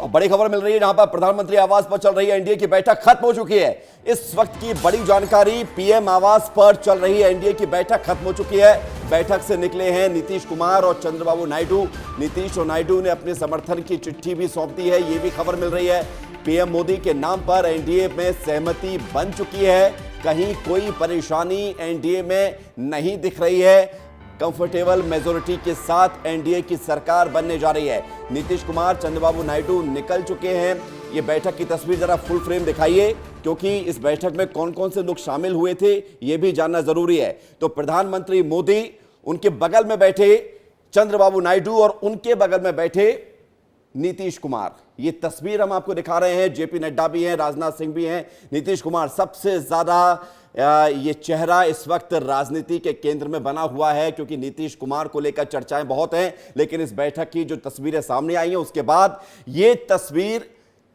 और बड़ी खबर मिल रही है जहां पर प्रधानमंत्री आवास पर चल रही है एनडीए की बैठक खत्म हो चुकी है। इस वक्त की बड़ी जानकारी, पीएम आवास पर चल रही है एनडीए की बैठक खत्म हो चुकी है। बैठक से निकले हैं नीतीश कुमार और चंद्रबाबू नायडू। नीतीश और नायडू ने अपने समर्थन की चिट्ठी भी सौंप दी है, ये भी खबर मिल रही है। पीएम मोदी के नाम पर एनडीए में सहमति बन चुकी है। कहीं कोई परेशानी एनडीए में नहीं दिख रही है। कंफर्टेबल मेजोरिटी के साथ एनडीए की सरकार बनने जा रही है। नीतीश कुमार, चंद्रबाबू नायडू निकल चुके हैं। ये बैठक की तस्वीर जरा फुल फ्रेम दिखाइए, क्योंकि इस बैठक में कौन कौन से लोग शामिल हुए थे ये भी जानना जरूरी है। तो प्रधानमंत्री मोदी, उनके बगल में बैठे चंद्रबाबू नायडू और उनके बगल में बैठे नीतीश कुमार। ये तस्वीर हम आपको दिखा रहे हैं। जेपी नड्डा भी हैं, राजनाथ सिंह भी हैं। नीतीश कुमार सबसे ज्यादा ये चेहरा इस वक्त राजनीति के केंद्र में बना हुआ है, क्योंकि नीतीश कुमार को लेकर चर्चाएं बहुत हैं। लेकिन इस बैठक की जो तस्वीरें सामने आई हैं उसके बाद ये तस्वीर,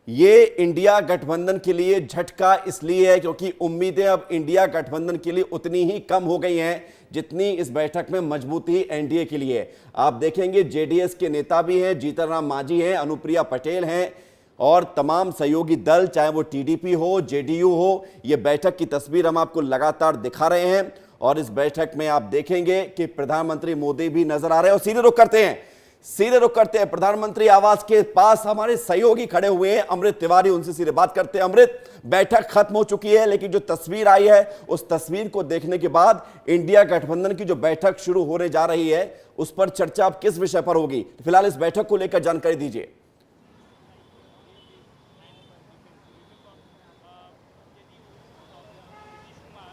ये इंडिया गठबंधन के लिए झटका इसलिए है क्योंकि उम्मीदें अब इंडिया गठबंधन के लिए उतनी ही कम हो गई हैं जितनी इस बैठक में मजबूती एनडीए के लिए। आप देखेंगे जेडीएस के नेता भी हैं, जीतन राम मांझी हैं, अनुप्रिया पटेल हैं और तमाम सहयोगी दल, चाहे वो टीडीपी हो, जेडीयू हो। ये बैठक की तस्वीर हम आपको लगातार दिखा रहे हैं। और इस बैठक में आप देखेंगे कि प्रधानमंत्री मोदी भी नजर आ रहे हैं। और सीधे रुक करते हैं प्रधानमंत्री आवास के पास हमारे सहयोगी खड़े हुए हैं, अमृत तिवारी। उनसे सीधे बात करते हैं। अमृत, बैठक खत्म हो चुकी है, लेकिन जो तस्वीर आई है उस तस्वीर को देखने के बाद इंडिया गठबंधन की जो बैठक शुरू होने जा रही है उस पर चर्चा अब किस विषय पर होगी? फिलहाल इस बैठक को लेकर जानकारी दीजिए।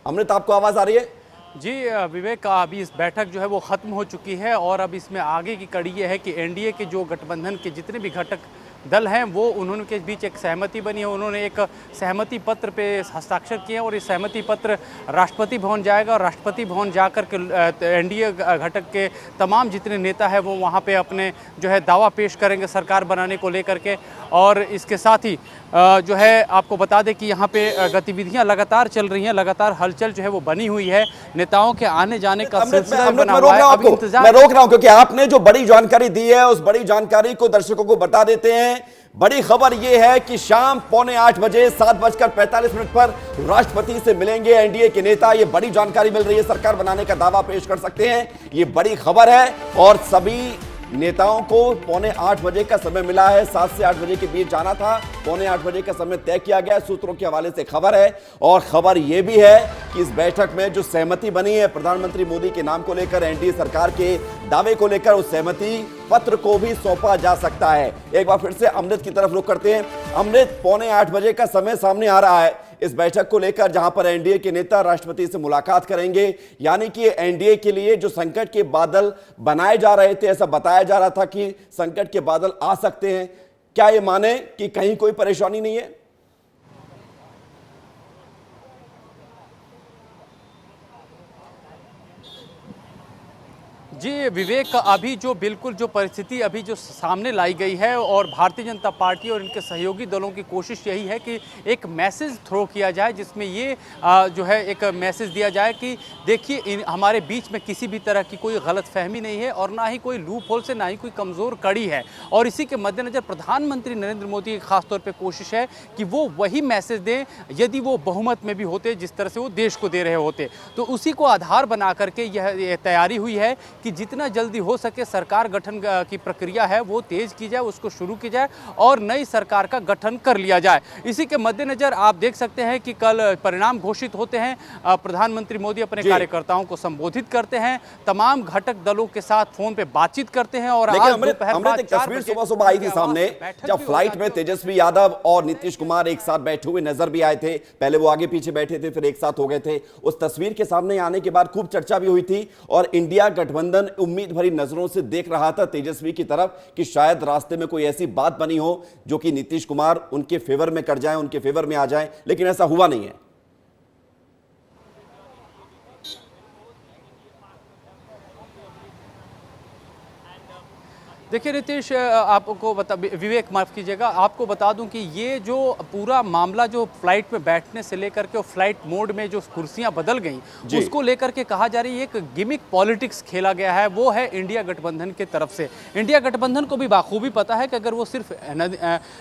अमृत, आपको आवाज आ रही है? जी विवेक, अभी इस बैठक जो है वो ख़त्म हो चुकी है और अब इसमें आगे की कड़ी ये है कि एनडीए के जो गठबंधन के जितने भी घटक दल हैं वो उन्होंने के बीच एक सहमति बनी है। उन्होंने एक सहमति पत्र पे हस्ताक्षर किए और इस सहमति पत्र राष्ट्रपति भवन जाएगा और राष्ट्रपति भवन जाकर के एनडीए घटक के तमाम जितने नेता हैं वो वहाँ पे अपने जो है दावा पेश करेंगे सरकार बनाने को लेकर के। और इसके साथ ही जो है आपको बता दें कि यहाँ पे गतिविधियाँ लगातार चल रही हैं, लगातार हलचल जो है वो बनी हुई है। नेताओं के आने जाने का सिलसिला बना हुआ है। मैं रोक रहा हूं क्योंकि आपने जो बड़ी जानकारी दी है उस बड़ी जानकारी को दर्शकों को बता देते हैं। बड़ी खबर यह है कि शाम 7:45 बजे 7:45 पर राष्ट्रपति से मिलेंगे एनडीए के नेता। यह बड़ी जानकारी मिल रही है, सरकार बनाने का दावा पेश कर सकते हैं। यह बड़ी खबर है और सभी नेताओं को 7:45 बजे का समय मिला है। 7 से 8 बजे के बीच जाना था, 7:45 बजे का समय तय किया गया, सूत्रों के हवाले से खबर है। और खबर यह भी है कि इस बैठक में जो सहमति बनी है प्रधानमंत्री मोदी के नाम को लेकर, एनडीए सरकार के दावे को लेकर, उस सहमति पत्र को भी सौंपा जा सकता है। एक बार फिर से अमृत की तरफ रुख करते हैं। अमृत, 7:45 बजे का समय सामने आ रहा है इस बैठक को लेकर, जहां पर एनडीए के नेता राष्ट्रपति से मुलाकात करेंगे। यानी कि एनडीए के लिए जो संकट के बादल बनाए जा रहे थे, ऐसा बताया जा रहा था कि संकट के बादल आ सकते हैं। क्या ये माने कि कहीं कोई परेशानी नहीं है? जी विवेक, अभी जो बिल्कुल जो परिस्थिति अभी जो सामने लाई गई है और भारतीय जनता पार्टी और इनके सहयोगी दलों की कोशिश यही है कि एक मैसेज थ्रो किया जाए, जिसमें ये जो है एक मैसेज दिया जाए कि देखिए हमारे बीच में किसी भी तरह की कोई गलतफहमी नहीं है और ना ही कोई लूप होल से, ना ही कोई कमज़ोर कड़ी है। और इसी के मद्देनज़र प्रधानमंत्री नरेंद्र मोदी की खासतौर पर कोशिश है कि वो वही मैसेज दें यदि वो बहुमत में भी होते जिस तरह से वो देश को दे रहे होते। तो उसी को आधार बना करके यह तैयारी हुई है कि जितना जल्दी हो सके सरकार गठन की प्रक्रिया है वो तेज की जाए, उसको शुरू की जाए और नई सरकार का गठन कर लिया जाए। इसी के मद्देनजर आप देख सकते हैं कि कल परिणाम घोषित होते हैं। प्रधानमंत्री मोदी अपने कार्यकर्ताओं को संबोधित करते हैं, तमाम घटक दलों के साथ फोन पे बातचीत करते हैं। और आज दोपहर बाद एक तस्वीर सुबह आई थी सामने, जब फ्लाइट में तेजस्वी यादव और नीतीश कुमार एक साथ बैठे हुए नजर भी आए थे। पहले वो आगे पीछे बैठे थे, फिर एक साथ हो गए थे। उस तस्वीर के सामने आने के बाद खूब चर्चा भी हुई थी और इंडिया गठबंधन उम्मीद भरी नजरों से देख रहा था तेजस्वी की तरफ कि शायद रास्ते में कोई ऐसी बात बनी हो जो कि नीतीश कुमार उनके फेवर में कर जाए, उनके फेवर में आ जाए, लेकिन ऐसा हुआ नहीं है। देखिए नीतीश, आपको विवेक माफ कीजिएगा, आपको बता दूं कि ये जो पूरा मामला जो फ्लाइट में बैठने से लेकर के और फ्लाइट मोड में जो कुर्सियां बदल गई उसको लेकर के कहा जा रही है एक गिमिक पॉलिटिक्स खेला गया है, वो है इंडिया गठबंधन की तरफ से। इंडिया गठबंधन को भी बाखूबी पता है कि अगर वो सिर्फ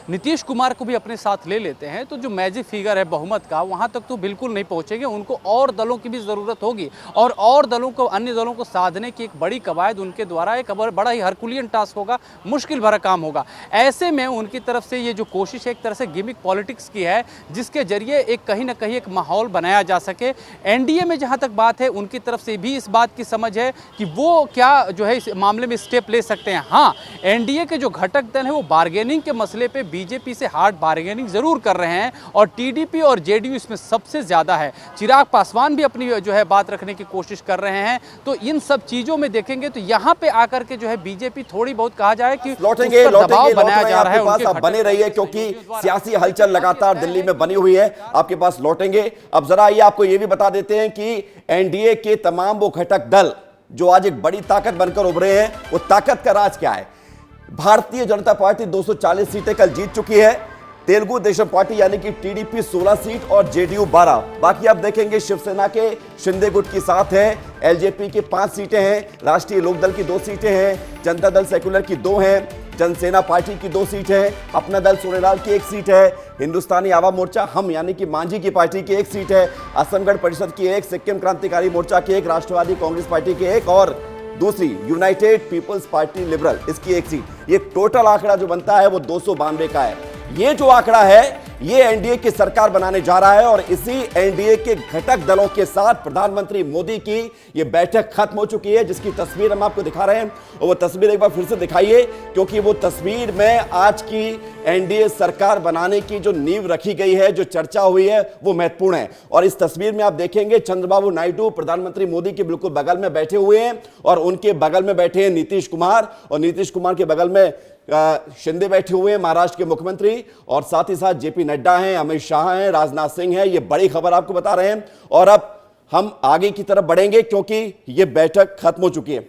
नीतीश कुमार को भी अपने साथ ले लेते हैं तो जो मैजिक फिगर है बहुमत का वहां तक तो बिल्कुल नहीं पहुंचेंगे, उनको और दलों की भी जरूरत होगी और दलों को, अन्य दलों को साधने की एक बड़ी कवायद उनके द्वारा एक बड़ा ही हरकुलियन टास्क होगा, मुश्किल भरा काम होगा। ऐसे में उनकी तरफ से ये जो कोशिश है एक तरह से गिमिक पॉलिटिक्स की है, जिसके जरिए एक कहीं ना कहीं एक माहौल बनाया जा सके। एनडीए में जहां तक बात है उनकी तरफ से भी इस बात की समझ है कि वो क्या जो है इस मामले में स्टेप ले सकते हैं। हाँ, एनडीए के जो घटक दल है वो बार्गेनिंग के मसले पे बीजेपी से हार्ड बार्गेनिंग जरूर कर रहे हैं और टीडीपी और जेडीयू इसमें सबसे ज्यादा है। चिराग पासवान भी अपनी जो है बात रखने की कोशिश कर रहे हैं। तो इन सब चीजों में देखेंगे तो यहाँ पे आकर के जो है बीजेपी थोड़ी बहुत कहा जाए कि लौटेंगे दबाव बनाया जा रहा है। आपके पास आप बने रहिए क्योंकि सियासी हलचल लगातार दिल्ली में बनी हुई है, आपके पास लौटेंगे। अब जरा ये आपको ये भी बता देते हैं कि एनडीए के तमाम वो घटक दल जो आज एक बड़ी ताकत बनकर उभरे हैं, वो ताकत का राज क्या है। भारतीय जनता पार्टी 240 सीटें कल जीत चुकी है, तेलुगु देशम पार्टी यानी कि टीडीपी 16 सीट और जेडीयू 12। बाकी आप देखेंगे शिवसेना के शिंदे गुट की 7 है, एलजेपी की 5 सीटें हैं, राष्ट्रीय लोकदल की 2 सीटें हैं, जनता दल सेकुलर की 2 हैं, जनसेना पार्टी की 2 सीट है, अपना दल सोनेलाल की 1 सीट है, हिंदुस्तानी आवाम मोर्चा हम यानी कि मांझी की पार्टी की 1 सीट है, असम गण परिषद की 1, सिक्किम क्रांतिकारी मोर्चा की 1, राष्ट्रवादी कांग्रेस पार्टी की 1 और दूसरी यूनाइटेड पीपल्स पार्टी लिबरल इसकी 1 सीट। ये टोटल आंकड़ा जो बनता है वो 292 का है। ये जो आंकड़ा है ये एनडीए की सरकार बनाने जा रहा है और इसी एनडीए के घटक दलों के साथ प्रधानमंत्री मोदी की ये बैठक खत्म हो चुकी है, जिसकी तस्वीर हम आपको दिखा रहे हैं। और वो तस्वीर एक बार फिर से दिखाइए क्योंकि वो तस्वीर में आज की एनडीए सरकार बनाने की जो नींव रखी गई है, जो चर्चा हुई है, वो महत्वपूर्ण है। और इस तस्वीर में आप देखेंगे चंद्रबाबू नायडू प्रधानमंत्री मोदी के बिल्कुल बगल में बैठे हुए हैं और उनके बगल में बैठे हैं नीतीश कुमार और नीतीश कुमार के बगल में शिंदे बैठे हुए हैं, महाराष्ट्र के मुख्यमंत्री, और साथ ही साथ जेपी नड्डा हैं, अमित शाह हैं, राजनाथ सिंह हैं। ये बड़ी खबर आपको बता रहे हैं और अब हम आगे की तरफ बढ़ेंगे क्योंकि ये बैठक खत्म हो चुकी है।